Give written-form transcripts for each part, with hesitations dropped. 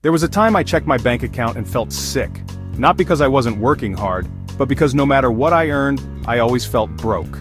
There was a time I checked my bank account and felt sick. Not because I wasn't working hard, but because no matter what I earned, I always felt broke.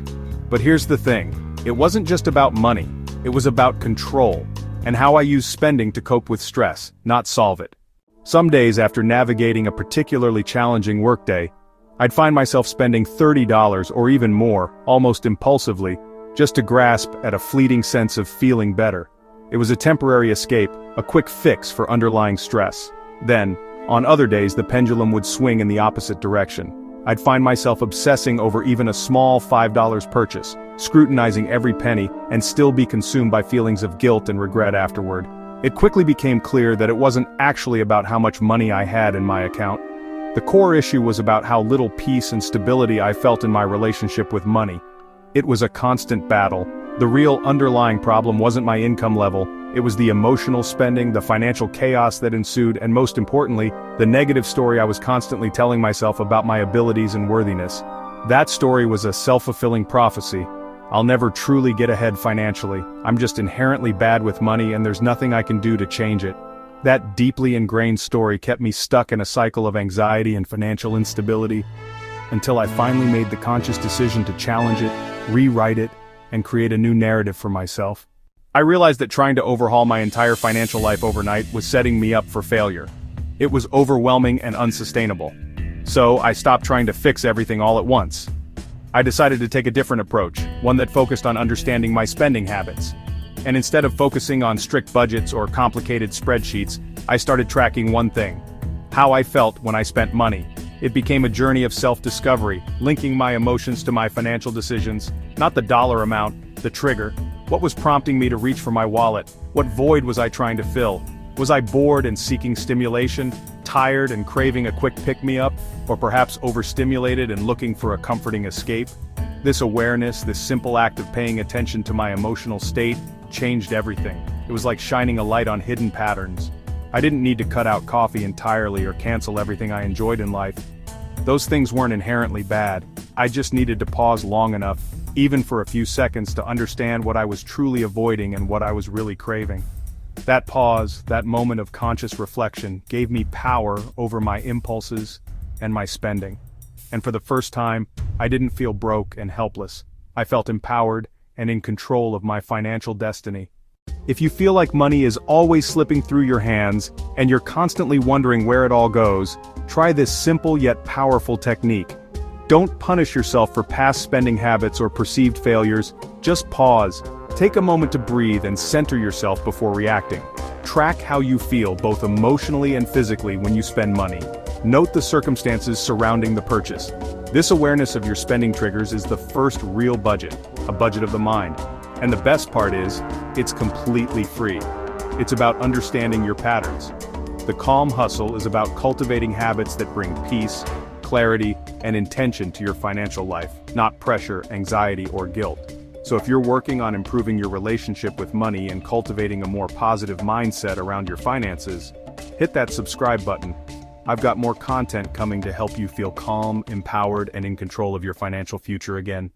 But here's the thing, it wasn't just about money, it was about control, and how I used spending to cope with stress, not solve it. Some days after navigating a particularly challenging workday, I'd find myself spending $30 or even more, almost impulsively, just to grasp at a fleeting sense of feeling better. It was a temporary escape, a quick fix for underlying stress. Then, on other days the pendulum would swing in the opposite direction. I'd find myself obsessing over even a small $5 purchase, scrutinizing every penny, and still be consumed by feelings of guilt and regret afterward. It quickly became clear that it wasn't actually about how much money I had in my account. The core issue was about how little peace and stability I felt in my relationship with money. It was a constant battle. The real underlying problem wasn't my income level, it was the emotional spending, the financial chaos that ensued, and most importantly, the negative story I was constantly telling myself about my abilities and worthiness. That story was a self-fulfilling prophecy. I'll never truly get ahead financially, I'm just inherently bad with money and there's nothing I can do to change it. That deeply ingrained story kept me stuck in a cycle of anxiety and financial instability, until I finally made the conscious decision to challenge it, rewrite it, and create a new narrative for myself. I realized that trying to overhaul my entire financial life overnight was setting me up for failure. It was overwhelming and unsustainable. So I stopped trying to fix everything all at once. I decided to take a different approach, one that focused on understanding my spending habits. And instead of focusing on strict budgets or complicated spreadsheets, I started tracking one thing: how I felt when I spent money. It became a journey of self-discovery, linking my emotions to my financial decisions, not the dollar amount, the trigger. What was prompting me to reach for my wallet? What void was I trying to fill? Was I bored and seeking stimulation, tired and craving a quick pick-me-up, or perhaps overstimulated and looking for a comforting escape? This awareness, this simple act of paying attention to my emotional state, changed everything. It was like shining a light on hidden patterns. I didn't need to cut out coffee entirely or cancel everything I enjoyed in life. Those things weren't inherently bad. I just needed to pause long enough, even for a few seconds, to understand what I was truly avoiding and what I was really craving. That pause, that moment of conscious reflection, gave me power over my impulses and my spending. And for the first time, I didn't feel broke and helpless. I felt empowered and in control of my financial destiny. If you feel like money is always slipping through your hands, and you're constantly wondering where it all goes, try this simple yet powerful technique. Don't punish yourself for past spending habits or perceived failures, just pause. Take a moment to breathe and center yourself before reacting. Track how you feel both emotionally and physically when you spend money. Note the circumstances surrounding the purchase. This awareness of your spending triggers is the first real budget, a budget of the mind. And the best part is, it's completely free. It's about understanding your patterns. The Calm Hustle is about cultivating habits that bring peace, clarity, and intention to your financial life, not pressure, anxiety, or guilt. So if you're working on improving your relationship with money and cultivating a more positive mindset around your finances, hit that subscribe button. I've got more content coming to help you feel calm, empowered, and in control of your financial future again.